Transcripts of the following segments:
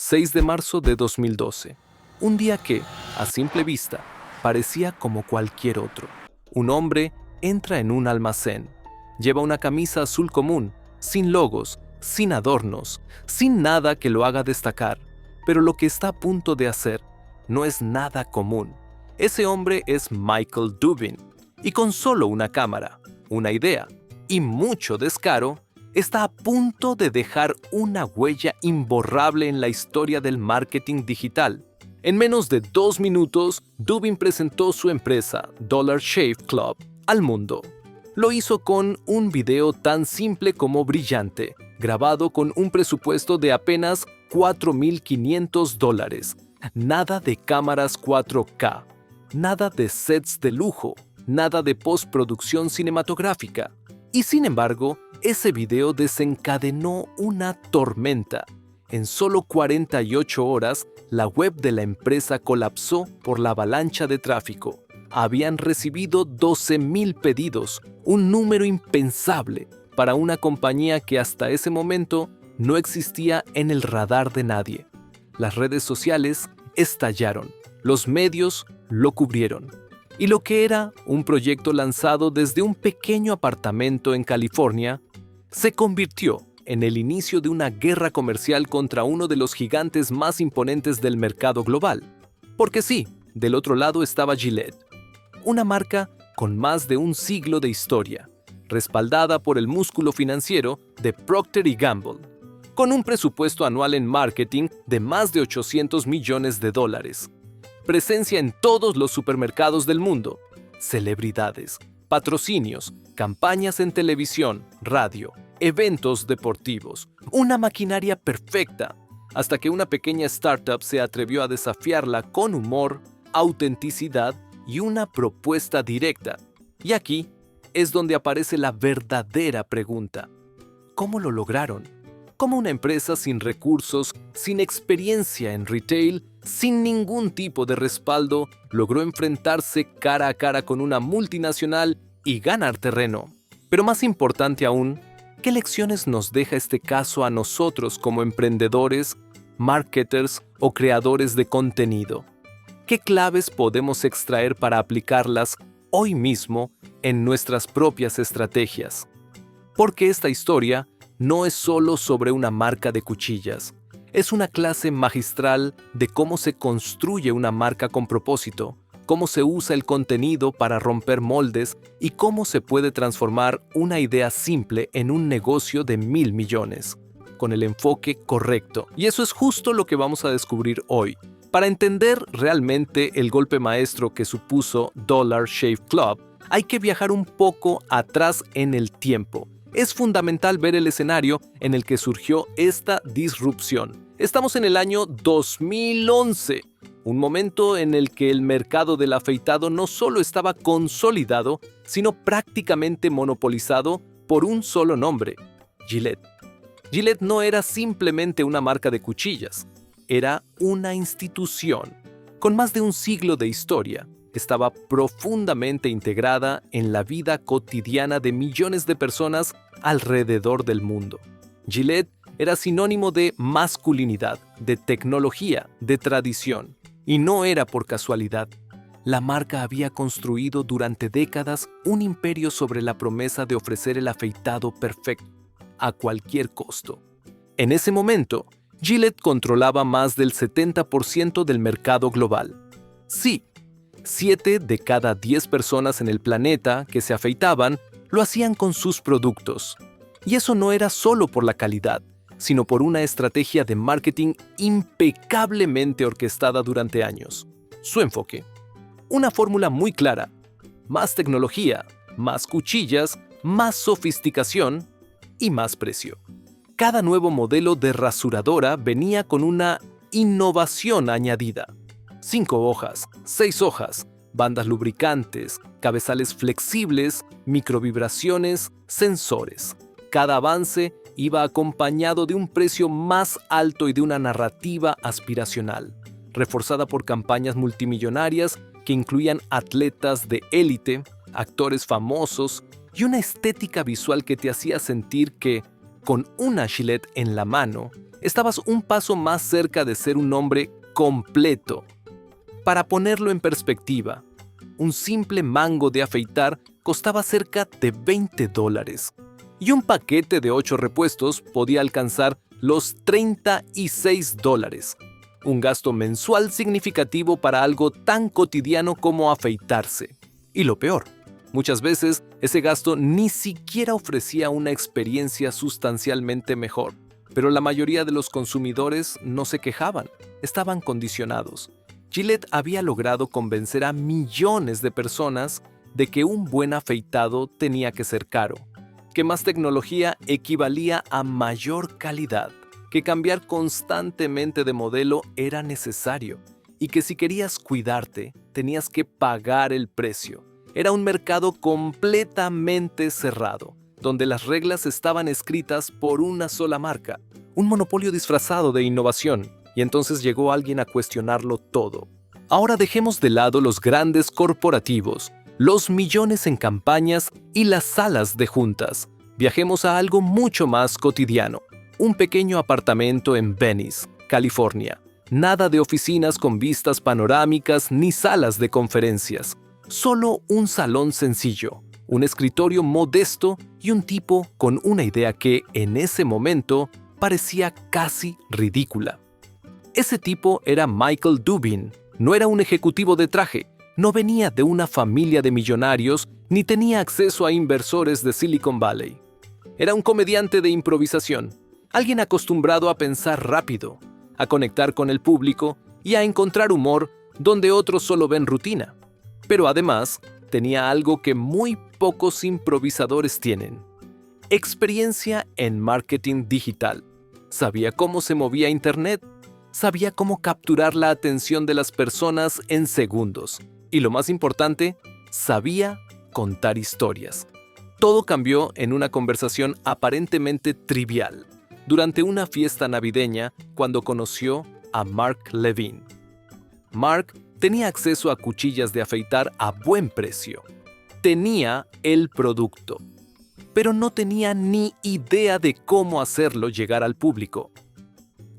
6 de marzo de 2012. Un día que, a simple vista, parecía como cualquier otro. Un hombre entra en un almacén. Lleva una camisa azul común, sin logos, sin adornos, sin nada que lo haga destacar. Pero lo que está a punto de hacer no es nada común. Ese hombre es Michael Dubin, y con solo una cámara, una idea y mucho descaro, está a punto de dejar una huella imborrable en la historia del marketing digital. En menos de 2 minutos, Dubin presentó su empresa, Dollar Shave Club, al mundo. Lo hizo con un video tan simple como brillante, grabado con un presupuesto de apenas $4,500. Nada de cámaras 4K, nada de sets de lujo, nada de postproducción cinematográfica. Y sin embargo, ese video desencadenó una tormenta. En solo 48 horas, la web de la empresa colapsó por la avalancha de tráfico. Habían recibido 12,000 pedidos, un número impensable para una compañía que hasta ese momento no existía en el radar de nadie. Las redes sociales estallaron, los medios lo cubrieron. Y lo que era un proyecto lanzado desde un pequeño apartamento en California, se convirtió en el inicio de una guerra comercial contra uno de los gigantes más imponentes del mercado global. Porque sí, del otro lado estaba Gillette, una marca con más de un siglo de historia, respaldada por el músculo financiero de Procter & Gamble, con un presupuesto anual en marketing de más de $800 millones. Presencia en todos los supermercados del mundo, celebridades, patrocinios, campañas en televisión, radio, eventos deportivos, una maquinaria perfecta, hasta que una pequeña startup se atrevió a desafiarla con humor, autenticidad y una propuesta directa. Y aquí es donde aparece la verdadera pregunta. ¿Cómo lo lograron? ¿Cómo una empresa sin recursos, sin experiencia en retail, sin ningún tipo de respaldo, logró enfrentarse cara a cara con una multinacional y ganar terreno? Pero más importante aún, ¿qué lecciones nos deja este caso a nosotros como emprendedores, marketers o creadores de contenido? ¿Qué claves podemos extraer para aplicarlas hoy mismo en nuestras propias estrategias? Porque esta historia no es solo sobre una marca de cuchillas. Es una clase magistral de cómo se construye una marca con propósito, cómo se usa el contenido para romper moldes y cómo se puede transformar una idea simple en un negocio de 1,000 millones, con el enfoque correcto. Y eso es justo lo que vamos a descubrir hoy. Para entender realmente el golpe maestro que supuso Dollar Shave Club, hay que viajar un poco atrás en el tiempo. Es fundamental ver el escenario en el que surgió esta disrupción. Estamos en el año 2011, un momento en el que el mercado del afeitado no solo estaba consolidado, sino prácticamente monopolizado por un solo nombre: Gillette. Gillette no era simplemente una marca de cuchillas, era una institución. Con más de un siglo de historia, estaba profundamente integrada en la vida cotidiana de millones de personas alrededor del mundo. Gillette era sinónimo de masculinidad, de tecnología, de tradición. Y no era por casualidad. La marca había construido durante décadas un imperio sobre la promesa de ofrecer el afeitado perfecto, a cualquier costo. En ese momento, Gillette controlaba más del 70% del mercado global. Sí, 7 de cada 10 personas en el planeta que se afeitaban lo hacían con sus productos. Y eso no era solo por la calidad, sino por una estrategia de marketing impecablemente orquestada durante años. Su enfoque: una fórmula muy clara: más tecnología, más cuchillas, más sofisticación y más precio. Cada nuevo modelo de rasuradora venía con una innovación añadida: 5 hojas, 6 hojas, bandas lubricantes, cabezales flexibles, microvibraciones, sensores. Cada avance iba acompañado de un precio más alto y de una narrativa aspiracional, reforzada por campañas multimillonarias que incluían atletas de élite, actores famosos y una estética visual que te hacía sentir que, con una Gillette en la mano, Estabas un paso más cerca de ser un hombre completo. Para ponerlo en perspectiva, un simple mango de afeitar costaba cerca de $20 y un paquete de 8 repuestos podía alcanzar los $36. Un gasto mensual significativo para algo tan cotidiano como afeitarse. Y lo peor, muchas veces ese gasto ni siquiera ofrecía una experiencia sustancialmente mejor. Pero la mayoría de los consumidores no se quejaban, estaban condicionados. Gillette había logrado convencer a millones de personas de que un buen afeitado tenía que ser caro, que más tecnología equivalía a mayor calidad, que cambiar constantemente de modelo era necesario y que si querías cuidarte, tenías que pagar el precio. Era un mercado completamente cerrado, donde las reglas estaban escritas por una sola marca, un monopolio disfrazado de innovación, y entonces llegó alguien a cuestionarlo todo. Ahora dejemos de lado los grandes corporativos, los millones en campañas y las salas de juntas. Viajemos a algo mucho más cotidiano, un pequeño apartamento en Venice, California. Nada de oficinas con vistas panorámicas ni salas de conferencias. Solo un salón sencillo, un escritorio modesto y un tipo con una idea que, en ese momento, parecía casi ridícula. Ese tipo era Michael Dubin. No era un ejecutivo de traje, no venía de una familia de millonarios ni tenía acceso a inversores de Silicon Valley. Era un comediante de improvisación, alguien acostumbrado a pensar rápido, a conectar con el público y a encontrar humor donde otros solo ven rutina. Pero además, tenía algo que muy pocos improvisadores tienen: experiencia en marketing digital. Sabía cómo se movía Internet, sabía cómo capturar la atención de las personas en segundos. Y lo más importante, sabía contar historias. Todo cambió en una conversación aparentemente trivial, durante una fiesta navideña cuando conoció a Mark Levin. Mark tenía acceso a cuchillas de afeitar a buen precio. Tenía el producto, pero no tenía ni idea de cómo hacerlo llegar al público.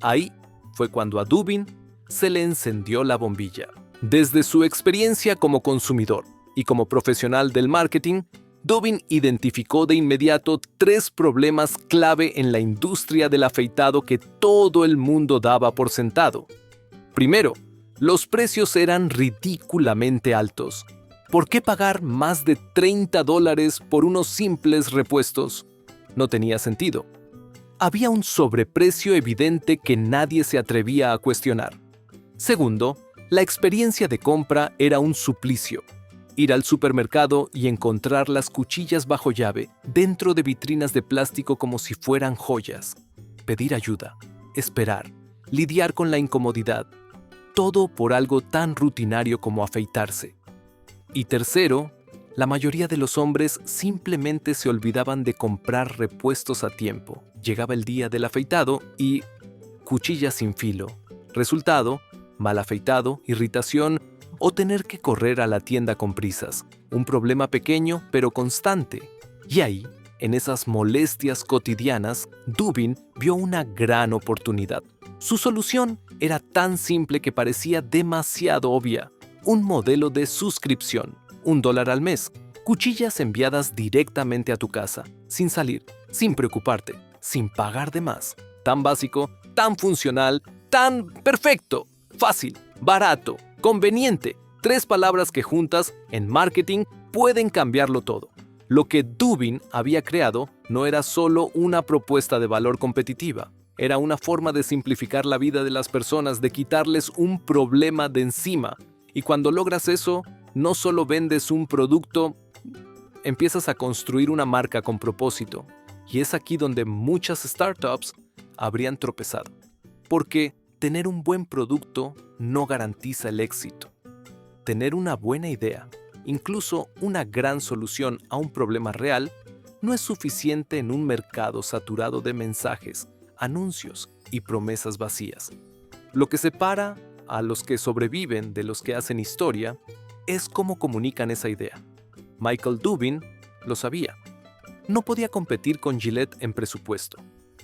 Ahí fue cuando a Dubin se le encendió la bombilla. Desde su experiencia como consumidor y como profesional del marketing, Dubin identificó de inmediato 3 problemas clave en la industria del afeitado que todo el mundo daba por sentado. Primero, los precios eran ridículamente altos. ¿Por qué pagar más de $30 por unos simples repuestos? No tenía sentido. Había un sobreprecio evidente que nadie se atrevía a cuestionar. Segundo, la experiencia de compra era un suplicio. Ir al supermercado y encontrar las cuchillas bajo llave dentro de vitrinas de plástico como si fueran joyas. Pedir ayuda, esperar, lidiar con la incomodidad. Todo por algo tan rutinario como afeitarse. Y tercero, la mayoría de los hombres simplemente se olvidaban de comprar repuestos a tiempo. Llegaba el día del afeitado y cuchillas sin filo. Resultado, mal afeitado, irritación o tener que correr a la tienda con prisas. Un problema pequeño pero constante. Y ahí, en esas molestias cotidianas, Dubin vio una gran oportunidad. Su solución era tan simple que parecía demasiado obvia. Un modelo de suscripción, $1 al mes, cuchillas enviadas directamente a tu casa, sin salir, sin preocuparte, sin pagar de más. Tan básico, tan funcional, tan perfecto, fácil, barato, conveniente. 3 palabras que juntas en marketing pueden cambiarlo todo. Lo que Dubin había creado no era solo una propuesta de valor competitiva, era una forma de simplificar la vida de las personas, de quitarles un problema de encima. Y cuando logras eso, no solo vendes un producto, empiezas a construir una marca con propósito. Y es aquí donde muchas startups habrían tropezado. Porque tener un buen producto no garantiza el éxito. Tener una buena idea, incluso una gran solución a un problema real, no es suficiente en un mercado saturado de mensajes, anuncios y promesas vacías. Lo que separa a los que sobreviven de los que hacen historia es cómo comunican esa idea. Michael Dubin lo sabía. No podía competir con Gillette en presupuesto,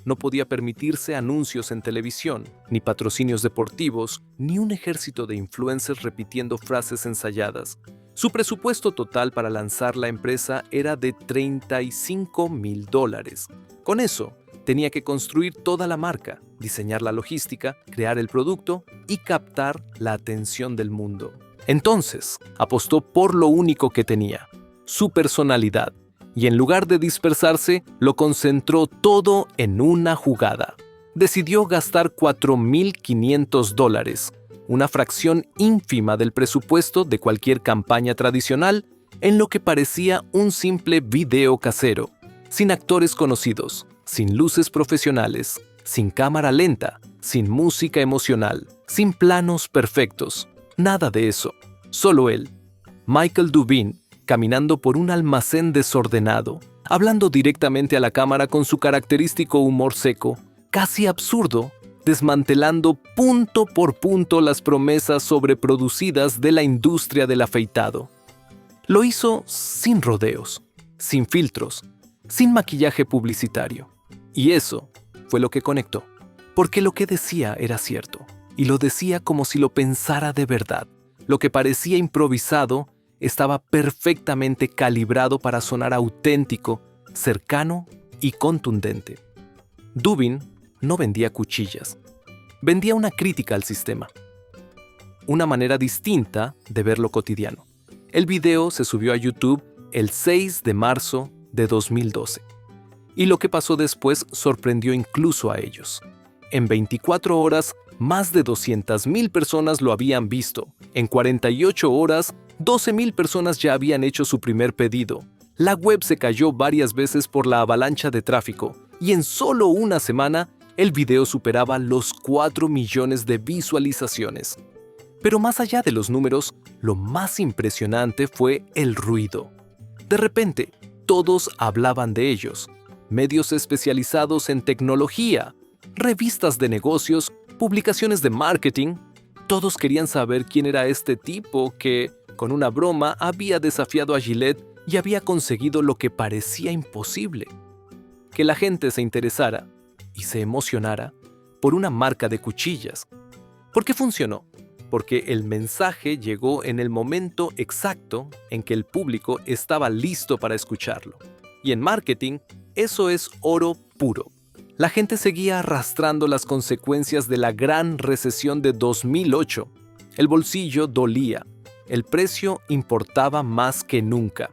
no podía permitirse anuncios en televisión, ni patrocinios deportivos, ni un ejército de influencers repitiendo frases ensayadas. Su presupuesto total para lanzar la empresa era de $35,000. Con eso, tenía que construir toda la marca, diseñar la logística, crear el producto y captar la atención del mundo. Entonces, apostó por lo único que tenía, su personalidad, y en lugar de dispersarse, lo concentró todo en una jugada. Decidió gastar $4,500, una fracción ínfima del presupuesto de cualquier campaña tradicional, en lo que parecía un simple video casero, sin actores conocidos, sin luces profesionales, sin cámara lenta, sin música emocional, sin planos perfectos. Nada de eso. Solo él, Michael Dubin, caminando por un almacén desordenado, hablando directamente a la cámara con su característico humor seco, casi absurdo, desmantelando punto por punto las promesas sobreproducidas de la industria del afeitado. Lo hizo sin rodeos, sin filtros, sin maquillaje publicitario. Y eso fue lo que conectó, porque lo que decía era cierto, y lo decía como si lo pensara de verdad. Lo que parecía improvisado estaba perfectamente calibrado para sonar auténtico, cercano y contundente. Dubin no vendía cuchillas, vendía una crítica al sistema, una manera distinta de ver lo cotidiano. El video se subió a YouTube el 6 de marzo de 2012, y lo que pasó después sorprendió incluso a ellos. En 24 horas, más de 200,000 personas lo habían visto. En 48 horas, 12,000 personas ya habían hecho su primer pedido. La web se cayó varias veces por la avalancha de tráfico, y en solo una semana, el video superaba los 4 millones de visualizaciones. Pero más allá de los números, lo más impresionante fue el ruido. De repente, todos hablaban de ellos. Medios especializados en tecnología, revistas de negocios, publicaciones de marketing. Todos querían saber quién era este tipo que, con una broma, había desafiado a Gillette y había conseguido lo que parecía imposible: que la gente se interesara y se emocionara por una marca de cuchillas. ¿Por qué funcionó? Porque el mensaje llegó en el momento exacto en que el público estaba listo para escucharlo. Y en marketing, eso es oro puro. La gente seguía arrastrando las consecuencias de la gran recesión de 2008. El bolsillo dolía. El precio importaba más que nunca.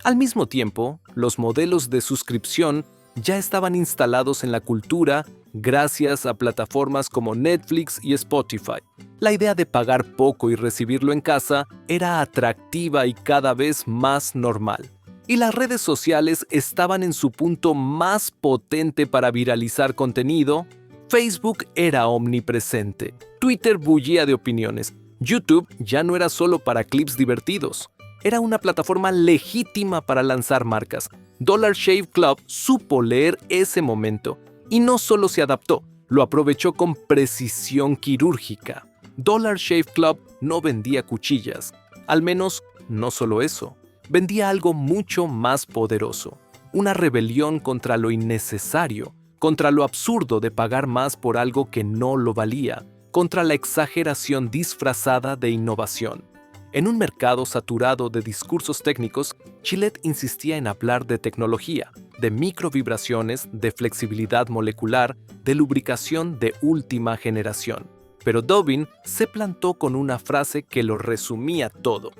Al mismo tiempo, los modelos de suscripción ya estaban instalados en la cultura gracias a plataformas como Netflix y Spotify. La idea de pagar poco y recibirlo en casa era atractiva y cada vez más normal. Y las redes sociales estaban en su punto más potente para viralizar contenido. Facebook era omnipresente. Twitter bullía de opiniones. YouTube ya no era solo para clips divertidos. Era una plataforma legítima para lanzar marcas. Dollar Shave Club supo leer ese momento. Y no solo se adaptó, lo aprovechó con precisión quirúrgica. Dollar Shave Club no vendía cuchillas. Al menos, no solo eso. Vendía algo mucho más poderoso, una rebelión contra lo innecesario, contra lo absurdo de pagar más por algo que no lo valía, contra la exageración disfrazada de innovación. En un mercado saturado de discursos técnicos, Gillette insistía en hablar de tecnología, de microvibraciones, de flexibilidad molecular, de lubricación de última generación. Pero Dubin se plantó con una frase que lo resumía todo: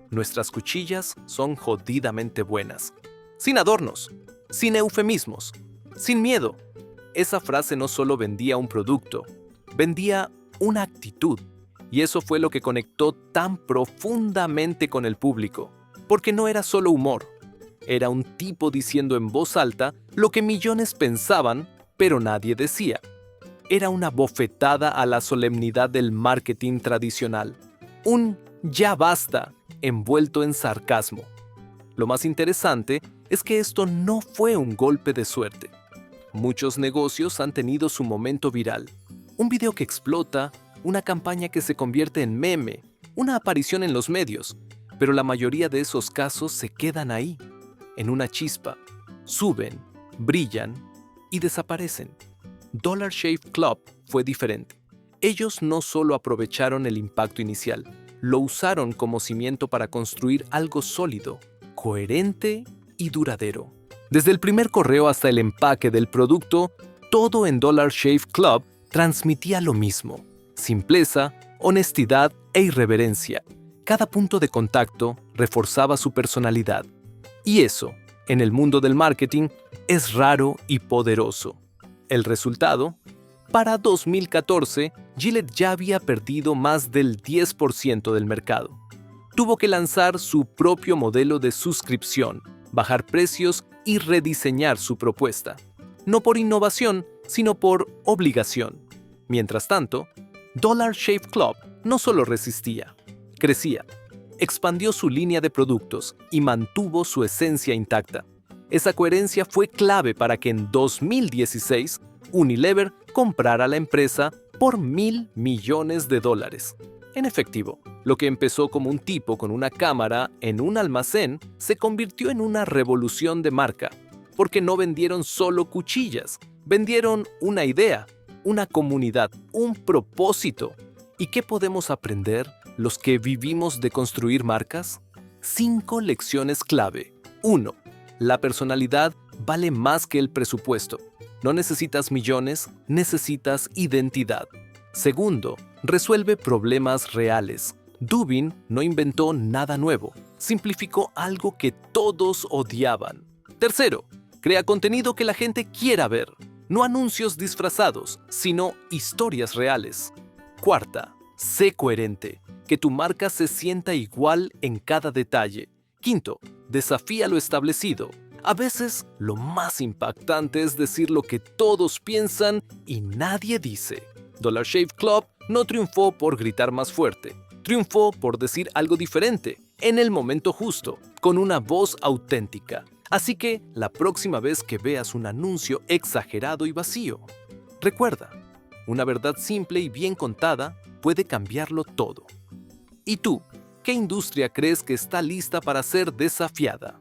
nuestras cuchillas son jodidamente buenas. Sin adornos, sin eufemismos, sin miedo. Esa frase no solo vendía un producto, vendía una actitud. Y eso fue lo que conectó tan profundamente con el público. Porque no era solo humor. Era un tipo diciendo en voz alta lo que millones pensaban, pero nadie decía. Era una bofetada a la solemnidad del marketing tradicional. Un ya basta, envuelto en sarcasmo. Lo más interesante es que esto no fue un golpe de suerte. Muchos negocios han tenido su momento viral. Un video que explota, una campaña que se convierte en meme, una aparición en los medios, pero la mayoría de esos casos se quedan ahí, en una chispa, suben, brillan y desaparecen. Dollar Shave Club fue diferente. Ellos no solo aprovecharon el impacto inicial, lo usaron como cimiento para construir algo sólido, coherente y duradero. Desde el primer correo hasta el empaque del producto, todo en Dollar Shave Club transmitía lo mismo: simpleza, honestidad e irreverencia. Cada punto de contacto reforzaba su personalidad. Y eso, en el mundo del marketing, es raro y poderoso. El resultado: para 2014, Gillette ya había perdido más del 10% del mercado. Tuvo que lanzar su propio modelo de suscripción, bajar precios y rediseñar su propuesta. No por innovación, sino por obligación. Mientras tanto, Dollar Shave Club no solo resistía, crecía, expandió su línea de productos y mantuvo su esencia intacta. Esa coherencia fue clave para que en 2016 Unilever comprara la empresa por $1.000 millones en efectivo. Lo que empezó como un tipo con una cámara en un almacén se convirtió en una revolución de marca, porque no vendieron solo cuchillas, vendieron una idea, una comunidad, un propósito. ¿Y qué podemos aprender los que vivimos de construir marcas? 5 lecciones clave. 1. La personalidad vale más que el presupuesto. No necesitas millones, necesitas identidad. Segundo, resuelve problemas reales. Dubin no inventó nada nuevo, simplificó algo que todos odiaban. Tercero, crea contenido que la gente quiera ver. No anuncios disfrazados, sino historias reales. Cuarta, sé coherente, que tu marca se sienta igual en cada detalle. Quinto, desafía lo establecido. A veces, lo más impactante es decir lo que todos piensan y nadie dice. Dollar Shave Club no triunfó por gritar más fuerte, triunfó por decir algo diferente, en el momento justo, con una voz auténtica. Así que, la próxima vez que veas un anuncio exagerado y vacío, recuerda, una verdad simple y bien contada puede cambiarlo todo. ¿Y tú, qué industria crees que está lista para ser desafiada?